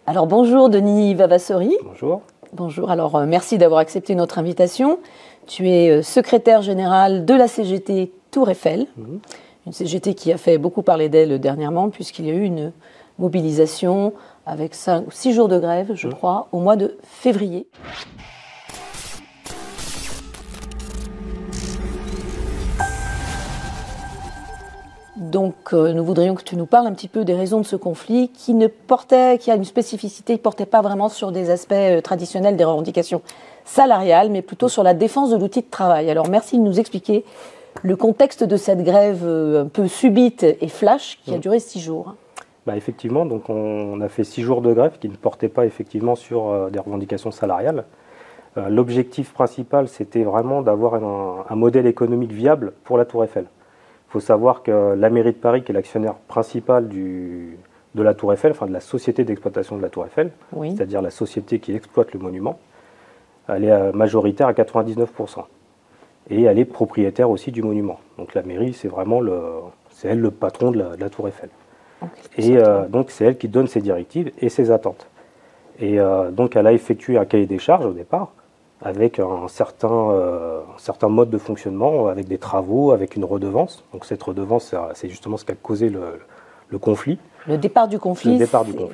Alors bonjour Denis Vavassori. Bonjour. Bonjour, alors merci d'avoir accepté notre invitation. Tu es secrétaire général de la CGT Tour Eiffel, une CGT qui a fait beaucoup parler d'elle dernièrement puisqu'il y a eu une mobilisation avec 5 ou 6 jours de grève, je crois, au mois de février. Donc, nous voudrions que tu nous parles un petit peu des raisons de ce conflit qui a une spécificité, qui ne portait pas vraiment sur des aspects traditionnels des revendications salariales, mais plutôt sur la défense de l'outil de travail. Alors, merci de nous expliquer le contexte de cette grève un peu subite et flash qui a duré 6 jours. Effectivement, donc on a fait 6 jours de grève qui ne portaient pas effectivement sur des revendications salariales. L'objectif principal, c'était vraiment d'avoir un modèle économique viable pour la Tour Eiffel. Il faut savoir que la mairie de Paris, qui est l'actionnaire principal de la Tour Eiffel, enfin de la société d'exploitation de la Tour Eiffel, c'est-à-dire la société qui exploite le monument, elle est majoritaire à 99%. Et elle est propriétaire aussi du monument. Donc la mairie, c'est vraiment c'est elle le patron de la Tour Eiffel. Et donc c'est elle qui donne ses directives et ses attentes. Et donc elle a effectué un cahier des charges au départ, avec un certain mode de fonctionnement, avec des travaux, avec une redevance. Donc cette redevance, c'est justement ce qui a causé le conflit. Le départ du conflit,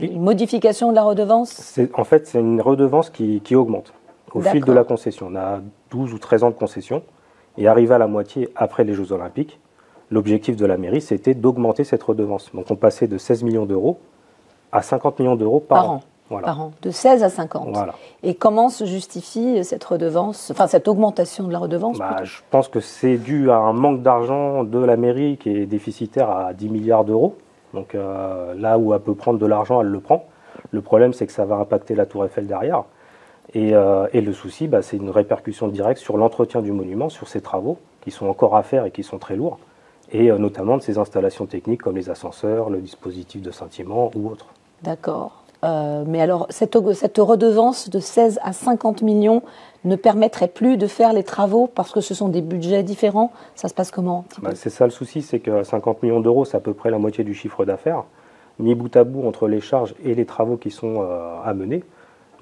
une modification de la redevance? En fait, c'est une redevance qui augmente au fil de la concession. On a 12 ou 13 ans de concession, et arrivé à la moitié après les Jeux Olympiques, l'objectif de la mairie, c'était d'augmenter cette redevance. Donc on passait de 16 millions d'euros à 50 millions d'euros par an. Voilà. Par an, de 16 à 50. Voilà. Et comment se justifie cette redevance, enfin cette augmentation de la redevance? Je pense que c'est dû à un manque d'argent de la mairie qui est déficitaire à 10 milliards d'euros. Donc là où elle peut prendre de l'argent, elle le prend. Le problème, c'est que ça va impacter la Tour Eiffel derrière. Et le souci, c'est une répercussion directe sur l'entretien du monument, sur ses travaux qui sont encore à faire et qui sont très lourds, et notamment de ses installations techniques comme les ascenseurs, le dispositif de scintillement ou autres. D'accord. Mais alors, cette redevance de 16 à 50 millions ne permettrait plus de faire les travaux parce que ce sont des budgets différents? Ça se passe comment? C'est ça le souci, c'est que 50 millions d'euros, c'est à peu près la moitié du chiffre d'affaires. Mis bout à bout entre les charges et les travaux qui sont à mener,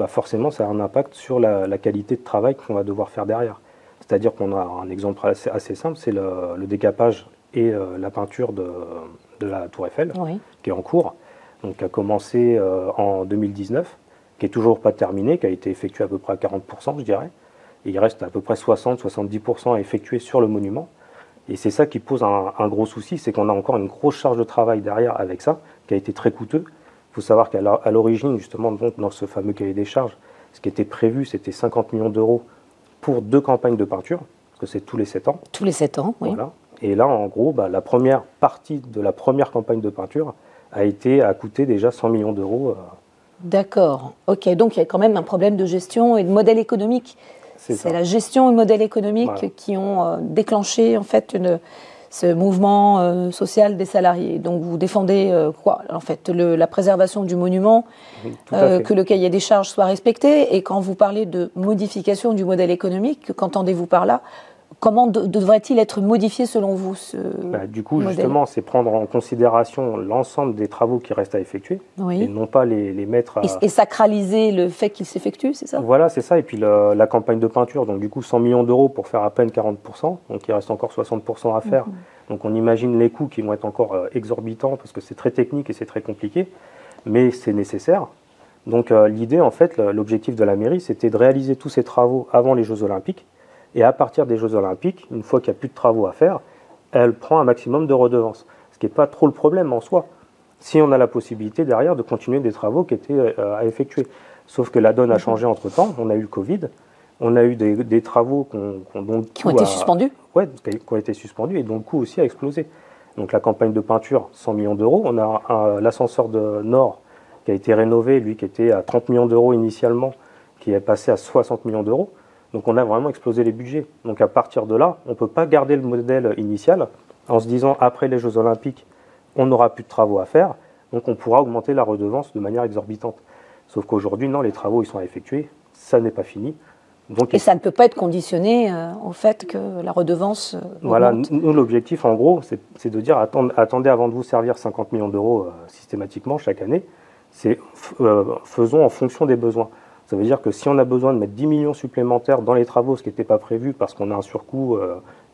forcément, ça a un impact sur la qualité de travail qu'on va devoir faire derrière. C'est-à-dire qu'on a un exemple assez simple, c'est le décapage et la peinture de la Tour Eiffel, qui est en cours. Donc, qui a commencé en 2019, qui n'est toujours pas terminé, qui a été effectué à peu près à 40%, je dirais. Et il reste à peu près 60-70% à effectuer sur le monument. Et c'est ça qui pose un gros souci, c'est qu'on a encore une grosse charge de travail derrière avec ça, qui a été très coûteux. Il faut savoir qu'à l'origine, justement, donc, dans ce fameux cahier des charges, ce qui était prévu, c'était 50 millions d'euros pour 2 campagnes de peinture, parce que c'est tous les 7 ans. Tous les 7 ans, oui. Voilà. Et là, en gros, la première partie de la première campagne de peinture a coûté déjà 100 millions d'euros. D'accord. Ok, donc il y a quand même un problème de gestion et de modèle économique. C'est la gestion et le modèle économique qui ont déclenché en fait ce mouvement social des salariés. Donc vous défendez quoi? En fait, la préservation du monument, que le cahier des charges soit respecté. Et quand vous parlez de modification du modèle économique, qu'entendez-vous par là? Comment devrait-il être modifié selon vous Du coup, justement, c'est prendre en considération l'ensemble des travaux qui restent à effectuer et non pas les mettre à... Et sacraliser le fait qu'ils s'effectuent, c'est ça? Voilà, c'est ça. Et puis la campagne de peinture, donc du coup 100 millions d'euros pour faire à peine 40%, donc il reste encore 60% à faire. Donc on imagine les coûts qui vont être encore exorbitants parce que c'est très technique et c'est très compliqué, mais c'est nécessaire. Donc l'idée, en fait, l'objectif de la mairie, c'était de réaliser tous ces travaux avant les Jeux Olympiques. Et à partir des Jeux Olympiques, une fois qu'il n'y a plus de travaux à faire, elle prend un maximum de redevances. Ce qui n'est pas trop le problème en soi, si on a la possibilité derrière de continuer des travaux qui étaient à effectuer. Sauf que la donne a changé entre-temps, on a eu le Covid, on a eu des travaux qui ont été suspendus. Oui, qui ont été suspendus et dont le coût aussi a explosé. Donc la campagne de peinture, 100 millions d'euros. On a l'ascenseur de Nord qui a été rénové, lui qui était à 30 millions d'euros initialement, qui est passé à 60 millions d'euros. Donc on a vraiment explosé les budgets. Donc à partir de là, on ne peut pas garder le modèle initial en se disant après les Jeux Olympiques, on n'aura plus de travaux à faire, donc on pourra augmenter la redevance de manière exorbitante. Sauf qu'aujourd'hui, non, les travaux ils sont à effectuer, ça n'est pas fini. Donc, et ça ne peut pas être conditionné au fait que la redevance voilà, nous l'objectif en gros, c'est de dire attendez avant de vous servir 50 millions d'euros systématiquement chaque année. c'est faisons en fonction des besoins. Ça veut dire que si on a besoin de mettre 10 millions supplémentaires dans les travaux, ce qui n'était pas prévu parce qu'on a un surcoût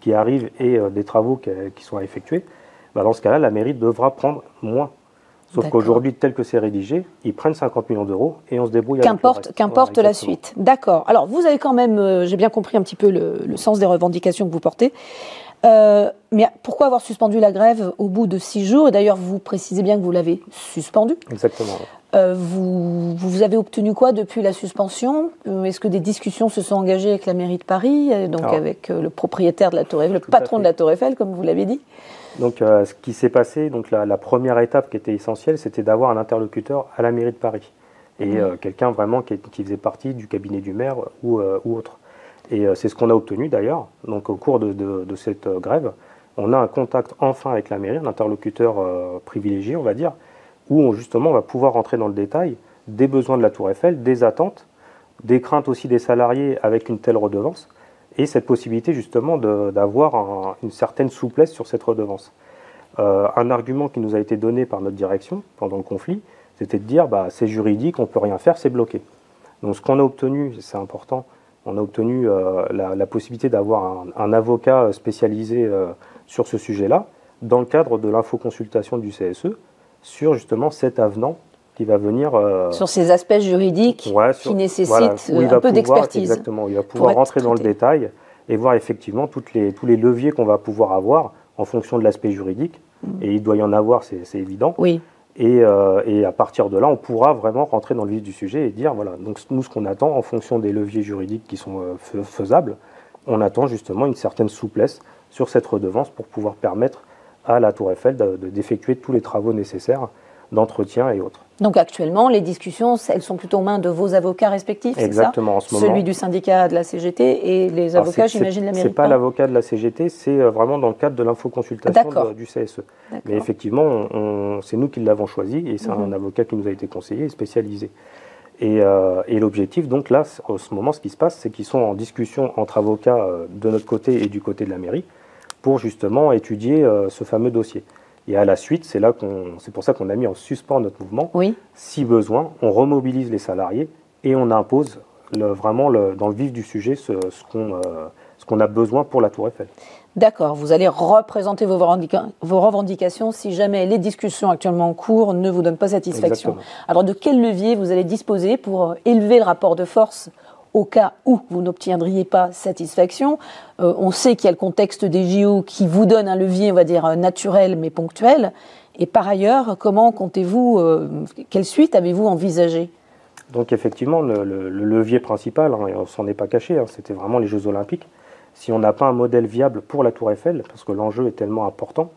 qui arrive et des travaux qui sont à effectuer, bah dans ce cas-là, la mairie devra prendre moins. Sauf qu'aujourd'hui, tel que c'est rédigé, ils prennent 50 millions d'euros et on se débrouille avec le reste. Qu'importe la suite. D'accord. Alors, vous avez quand même, j'ai bien compris un petit peu le sens des revendications que vous portez. Mais pourquoi avoir suspendu la grève au bout de 6 jours? Et d'ailleurs, vous précisez bien que vous l'avez suspendue. Exactement. Vous avez obtenu quoi depuis la suspension? Est-ce que des discussions se sont engagées avec la mairie de Paris, donc avec le propriétaire de la Tour Eiffel, le patron de la Tour Eiffel, comme vous l'avez dit? Donc, ce qui s'est passé, donc la première étape qui était essentielle, c'était d'avoir un interlocuteur à la mairie de Paris. Et quelqu'un vraiment qui faisait partie du cabinet du maire ou autre. Et c'est ce qu'on a obtenu d'ailleurs. Donc au cours de cette grève, on a un contact enfin avec la mairie, un interlocuteur privilégié, on va dire, où justement on va pouvoir rentrer dans le détail des besoins de la Tour Eiffel, des attentes, des craintes aussi des salariés avec une telle redevance, et cette possibilité justement d'avoir une certaine souplesse sur cette redevance. Un argument qui nous a été donné par notre direction pendant le conflit, c'était de dire c'est juridique, on ne peut rien faire, c'est bloqué. Donc ce qu'on a obtenu, c'est important, on a obtenu la possibilité d'avoir un avocat spécialisé sur ce sujet-là, dans le cadre de l'infoconsultation du CSE, sur justement cet avenant qui va venir... sur ces aspects juridiques qui nécessitent un peu d'expertise. Exactement, il va pouvoir rentrer dans le détail et voir effectivement tous les leviers qu'on va pouvoir avoir en fonction de l'aspect juridique. Et il doit y en avoir, c'est évident. Oui. Et à partir de là, on pourra vraiment rentrer dans le vif du sujet et dire, voilà, donc nous, ce qu'on attend en fonction des leviers juridiques qui sont faisables, on attend justement une certaine souplesse sur cette redevance pour pouvoir permettre à la Tour Eiffel d'effectuer tous les travaux nécessaires d'entretien et autres. Donc actuellement, les discussions, elles sont plutôt aux mains de vos avocats respectifs, c'est ça? Exactement, en ce moment. Celui du syndicat de la CGT et les avocats, j'imagine, de la mairie. C'est pas l'avocat de la CGT, c'est vraiment dans le cadre de l'infoconsultation du CSE. Mais effectivement, c'est nous qui l'avons choisi et c'est un avocat qui nous a été conseillé et spécialisé. Et l'objectif, donc là, en ce moment, ce qui se passe, c'est qu'ils sont en discussion entre avocats de notre côté et du côté de la mairie pour justement étudier ce fameux dossier. Et à la suite, c'est pour ça qu'on a mis en suspens notre mouvement. Oui. Si besoin, on remobilise les salariés et on impose vraiment dans le vif du sujet ce qu'on a besoin pour la Tour Eiffel. D'accord, vous allez représenter vos revendications si jamais les discussions actuellement en cours ne vous donnent pas satisfaction. Exactement. Alors de quel levier vous allez disposer pour élever le rapport de force au cas où vous n'obtiendriez pas satisfaction? On sait qu'il y a le contexte des JO qui vous donne un levier, on va dire, naturel mais ponctuel. Et par ailleurs, comment comptez-vous, quelle suite avez-vous envisagé? Donc effectivement, le levier principal, on ne s'en est pas caché, c'était vraiment les Jeux Olympiques. Si on n'a pas un modèle viable pour la Tour Eiffel, parce que l'enjeu est tellement important,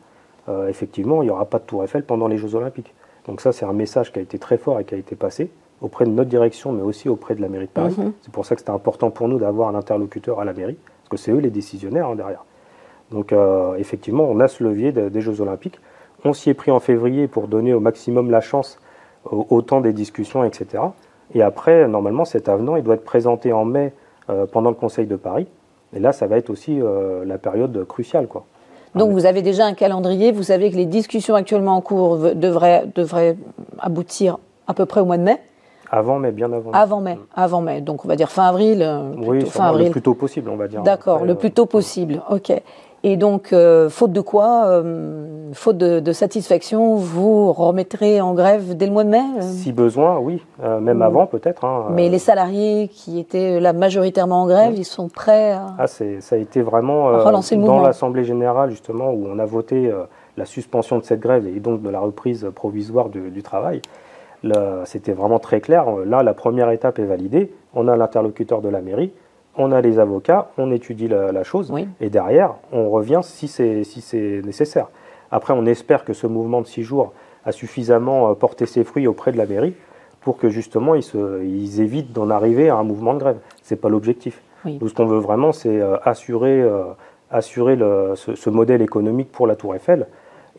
effectivement, il n'y aura pas de Tour Eiffel pendant les Jeux Olympiques. Donc ça, c'est un message qui a été très fort et qui a été passé auprès de notre direction, mais aussi auprès de la mairie de Paris. C'est pour ça que c'était important pour nous d'avoir un interlocuteur à la mairie, parce que c'est eux les décisionnaires derrière. Donc effectivement, on a ce levier des Jeux Olympiques. On s'y est pris en février pour donner au maximum la chance au temps des discussions, etc. Et après, normalement, cet avenant, il doit être présenté en mai pendant le Conseil de Paris. Et là, ça va être aussi la période cruciale, quoi. Donc vous avez déjà un calendrier, vous savez que les discussions actuellement en cours devraient aboutir à peu près au mois de mai? Avant mai, bien avant. Avant mai. Donc on va dire fin avril. Oui, fin avril. Le plus tôt possible, on va dire. D'accord, le plus tôt possible. Ok. Et donc, faute de quoi, faute de satisfaction, vous remettrez en grève dès le mois de mai? Si besoin, oui. Même avant, peut-être. Mais les salariés qui étaient là majoritairement en grève, ils sont prêts à ça a été vraiment relancer le mouvement. Dans l'Assemblée générale, justement, où on a voté la suspension de cette grève et donc de la reprise provisoire du travail. C'était vraiment très clair. Là, la première étape est validée. On a l'interlocuteur de la mairie. On a les avocats, on étudie la chose, et derrière, on revient si c'est nécessaire. Après, on espère que ce mouvement de 6 jours a suffisamment porté ses fruits auprès de la mairie pour que justement, ils évitent d'en arriver à un mouvement de grève. Ce n'est pas l'objectif. Nous, ce qu'on veut vraiment, c'est assurer ce modèle économique pour la Tour Eiffel,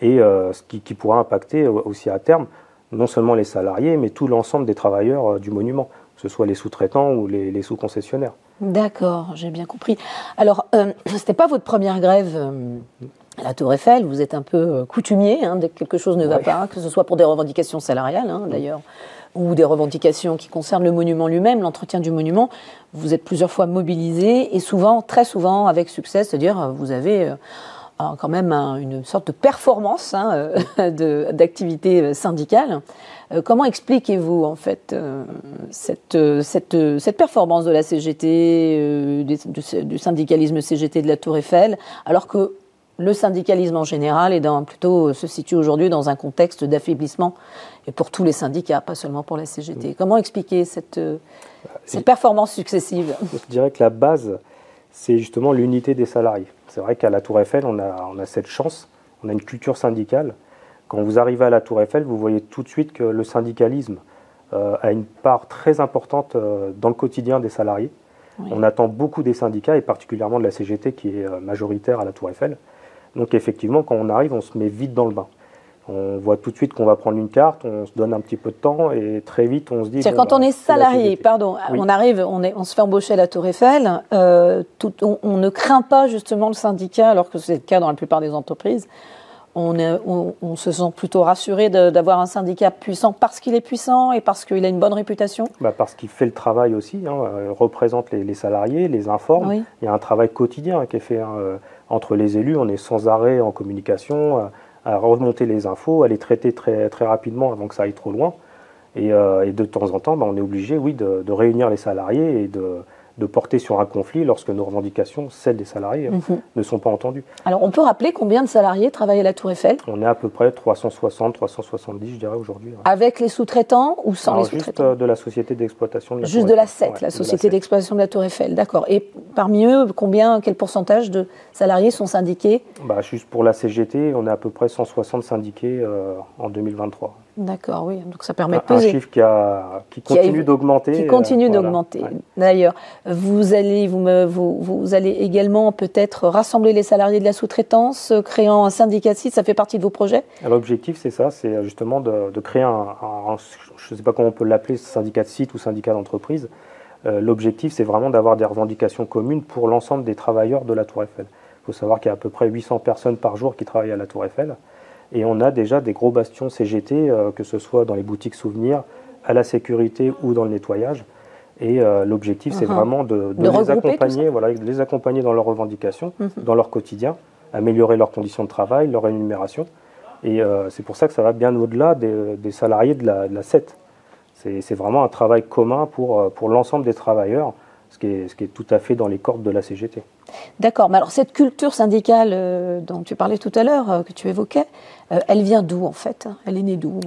et ce qui pourra impacter aussi à terme, non seulement les salariés, mais tout l'ensemble des travailleurs du monument, que ce soit les sous-traitants ou les sous-concessionnaires. D'accord, j'ai bien compris. Alors, ce n'était pas votre première grève la Tour Eiffel, vous êtes un peu coutumier, hein, dès que quelque chose ne va pas, que ce soit pour des revendications salariales, hein, d'ailleurs, ou des revendications qui concernent le monument lui-même, l'entretien du monument. Vous êtes plusieurs fois mobilisé et souvent, très souvent, avec succès, c'est-à-dire vous avez quand même une sorte de performance hein, d'activité syndicale. Comment expliquez-vous en fait cette performance de la CGT, du syndicalisme CGT de la Tour Eiffel, alors que le syndicalisme en général se situe aujourd'hui dans un contexte d'affaiblissement et pour tous les syndicats, pas seulement pour la CGT. Comment expliquer cette performance successive? Je dirais que la base, c'est justement l'unité des salariés. C'est vrai qu'à la Tour Eiffel, on a cette chance, on a une culture syndicale. Quand vous arrivez à la Tour Eiffel, vous voyez tout de suite que le syndicalisme a une part très importante dans le quotidien des salariés. Oui. On attend beaucoup des syndicats et particulièrement de la CGT qui est majoritaire à la Tour Eiffel. Donc effectivement, quand on arrive, on se met vite dans le bain. On voit tout de suite qu'on va prendre une carte, on se donne un petit peu de temps et très vite on se dit... C'est-à-dire quand on est salarié, oui. On arrive, on se fait embaucher à la Tour Eiffel, on ne craint pas justement le syndicat, alors que c'est le cas dans la plupart des entreprises. On se sent plutôt rassuré d'avoir un syndicat puissant parce qu'il est puissant et parce qu'il a une bonne réputation. Parce qu'il fait le travail aussi, hein, représente les salariés, les informe. Oui. Il y a un travail quotidien qui est fait entre les élus. On est sans arrêt en communication, à remonter les infos, à les traiter très, très rapidement avant que ça aille trop loin. Et de temps en temps, on est obligé de réunir les salariés et de porter sur un conflit lorsque nos revendications, celles des salariés, ne sont pas entendues. Alors, on peut rappeler combien de salariés travaillent à la Tour Eiffel? On est à peu près 360, 370, je dirais, aujourd'hui. Ouais. Avec les sous-traitants ou sans les sous-traitants? Juste de la société d'exploitation de la Tour Eiffel. Juste de la SET, la société d'exploitation de la Tour Eiffel, d'accord. Et parmi eux, quel pourcentage de salariés sont syndiqués? Juste pour la CGT, on est à peu près 160 syndiqués en 2023. D'accord, oui. Donc ça permet de peser. Un chiffre qui continue d'augmenter. Qui continue d'augmenter. Ouais. D'ailleurs, vous allez également peut-être rassembler les salariés de la sous-traitance, créant un syndicat de site. Ça fait partie de vos projets? L'objectif, c'est ça, c'est justement de créer je ne sais pas comment on peut l'appeler, syndicat de site ou syndicat d'entreprise. L'objectif, c'est vraiment d'avoir des revendications communes pour l'ensemble des travailleurs de la Tour Eiffel. Il faut savoir qu'il y a à peu près 800 personnes par jour qui travaillent à la Tour Eiffel. Et on a déjà des gros bastions CGT, que ce soit dans les boutiques souvenirs, à la sécurité ou dans le nettoyage. Et l'objectif, c'est vraiment de les accompagner dans leurs revendications, dans leur quotidien, améliorer leurs conditions de travail, leur rémunération. Et c'est pour ça que ça va bien au-delà des salariés de la SET. C'est vraiment un travail commun pour l'ensemble des travailleurs, ce qui est tout à fait dans les cordes de la CGT. D'accord, mais alors cette culture syndicale dont tu parlais tout à l'heure, que tu évoquais, elle vient d'où en fait? Elle est née d'où?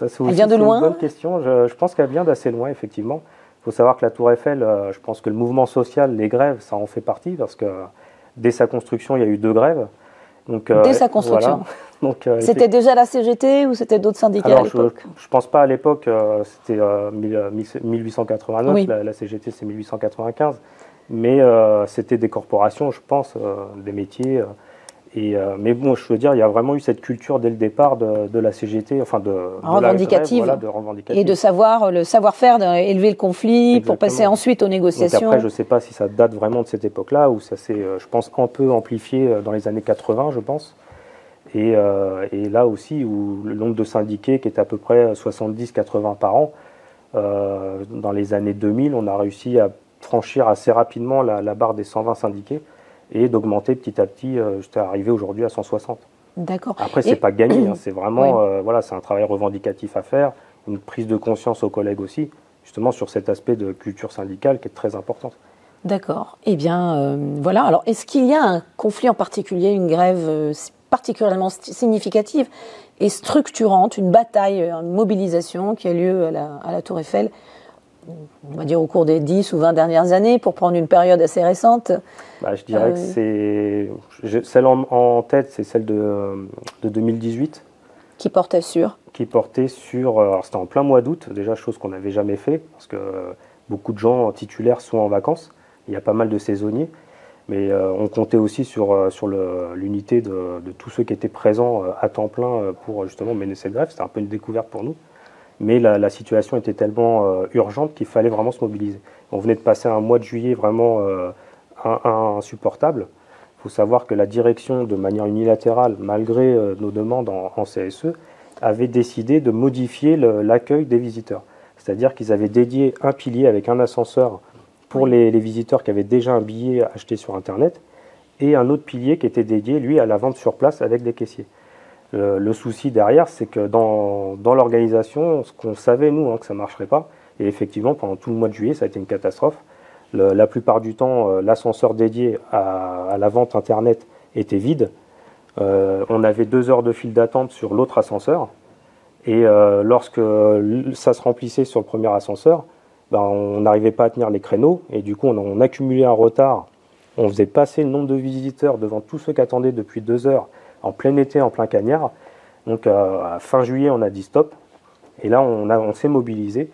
Elle vient de loin? C'est une bonne question, je pense qu'elle vient d'assez loin effectivement. Il faut savoir que la Tour Eiffel, je pense que le mouvement social, les grèves, ça en fait partie, parce que dès sa construction, il y a eu 2 grèves. Donc, dès sa construction. Voilà. C'était déjà la CGT ou c'était d'autres syndicats à l'époque? Je ne pense pas à l'époque, c'était 1889, oui. La CGT c'est 1895, mais c'était des corporations, je pense, des métiers. Mais bon, je veux dire, il y a vraiment eu cette culture dès le départ de la CGT, enfin revendicative, et de le savoir-faire d'élever le conflit. Exactement. Pour passer ensuite aux négociations. Donc après, je ne sais pas si ça date vraiment de cette époque-là, ou ça s'est, je pense, un peu amplifié dans les années 80, je pense. Et là aussi, où le nombre de syndiqués qui est à peu près 70-80 par an, dans les années 2000, on a réussi à franchir assez rapidement la barre des 120 syndiqués et d'augmenter petit à petit jusqu'à arriver aujourd'hui à 160. D'accord. Après, c'est pas gagné, hein, c'est vraiment c'est un travail revendicatif à faire, une prise de conscience aux collègues aussi, justement sur cet aspect de culture syndicale qui est très importante. D'accord. Eh bien, voilà. Alors, est-ce qu'il y a un conflit en particulier, une grève particulièrement significative et structurante, une bataille, une mobilisation qui a lieu à la Tour Eiffel, on va dire au cours des 10 ou 20 dernières années, pour prendre une période assez récente? Je dirais que c'est celle en tête, c'est celle de 2018. Qui portait sur alors c'était en plein mois d'août, déjà chose qu'on n'avait jamais fait, parce que beaucoup de gens titulaires sont en vacances, il y a pas mal de saisonniers, mais on comptait aussi sur l'unité de tous ceux qui étaient présents à temps plein pour justement mener cette grève. C'était un peu une découverte pour nous. Mais la situation était tellement urgente qu'il fallait vraiment se mobiliser. On venait de passer un mois de juillet vraiment insupportable. Il faut savoir que la direction, de manière unilatérale, malgré nos demandes en CSE, avait décidé de modifier l'accueil des visiteurs. C'est-à-dire qu'ils avaient dédié un pilier avec un ascenseur pour les visiteurs qui avaient déjà un billet acheté sur Internet, et un autre pilier qui était dédié, lui, à la vente sur place avec des caissiers. Le souci derrière, c'est que dans l'organisation, ce qu'on savait, nous, que ça ne marcherait pas, et effectivement, pendant tout le mois de juillet, ça a été une catastrophe. La plupart du temps, l'ascenseur dédié à la vente Internet était vide. On avait 2 heures de file d'attente sur l'autre ascenseur, et lorsque ça se remplissait sur le premier ascenseur, on n'arrivait pas à tenir les créneaux, et du coup, on accumulait un retard. On faisait passer le nombre de visiteurs devant tous ceux qui attendaient depuis 2 heures, en plein été, en plein cagnard. Donc à fin juillet, on a dit stop. Et là, on s'est mobilisé.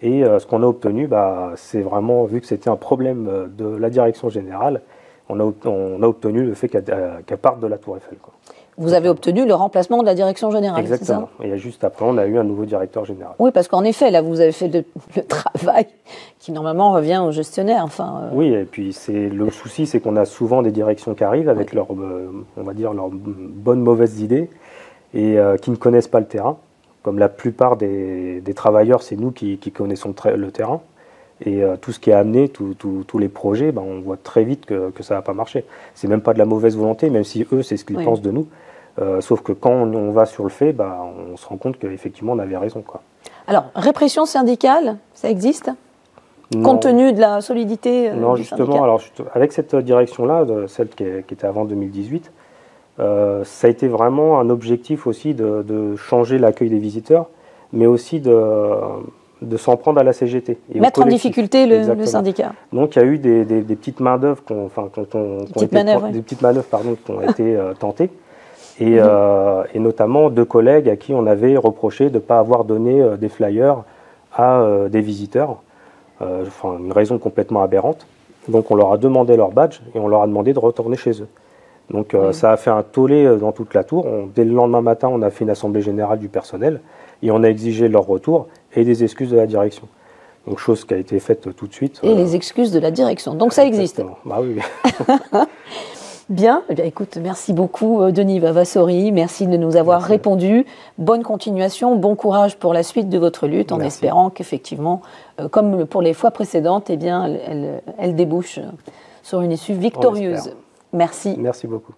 Et ce qu'on a obtenu, c'est vraiment, vu que c'était un problème de la direction générale, on a obtenu le fait qu'elle parte de la Tour Eiffel, quoi. Vous avez obtenu le remplacement de la direction générale. Exactement. C'est ça ? Et juste après, on a eu un nouveau directeur général. Oui, parce qu'en effet, là, vous avez fait le travail qui normalement revient au gestionnaire. Oui, et puis le souci, c'est qu'on a souvent des directions qui arrivent avec leurs bonnes, mauvaises idées et qui ne connaissent pas le terrain. Comme la plupart des travailleurs, c'est nous qui connaissons le terrain. Et tout ce qui est amené, tous les projets, on voit très vite que ça ne va pas marcher. C'est même pas de la mauvaise volonté, même si eux, c'est ce qu'ils pensent de nous. Sauf que quand on va sur le fait, on se rend compte qu'effectivement, on avait raison, quoi. Alors, répression syndicale, ça existe ? Compte tenu de la solidité Non, du justement, syndicat. alors, avec cette direction-là, celle qui était avant 2018, ça a été vraiment un objectif aussi de changer l'accueil des visiteurs, mais aussi de s'en prendre à la CGT. Et mettre en difficulté le syndicat. Donc il y a eu des petites main-d'œuvre des petites manœuvres qui ont été tentées. Et notamment 2 collègues à qui on avait reproché de ne pas avoir donné des flyers à des visiteurs. Une raison complètement aberrante. Donc on leur a demandé leur badge et on leur a demandé de retourner chez eux. Donc ça a fait un tollé dans toute la tour. Dès le lendemain matin, on a fait une assemblée générale du personnel et on a exigé leur retour et des excuses de la direction. Donc chose qui a été faite tout de suite. Et les excuses de la direction. Donc ça existe. Oui. Bien. Eh bien, écoute, merci beaucoup Denis Vavassori. Merci de nous avoir répondu. Bonne continuation, bon courage pour la suite de votre lutte, en espérant qu'effectivement, comme pour les fois précédentes, eh bien, elle débouche sur une issue victorieuse. Merci. Merci beaucoup.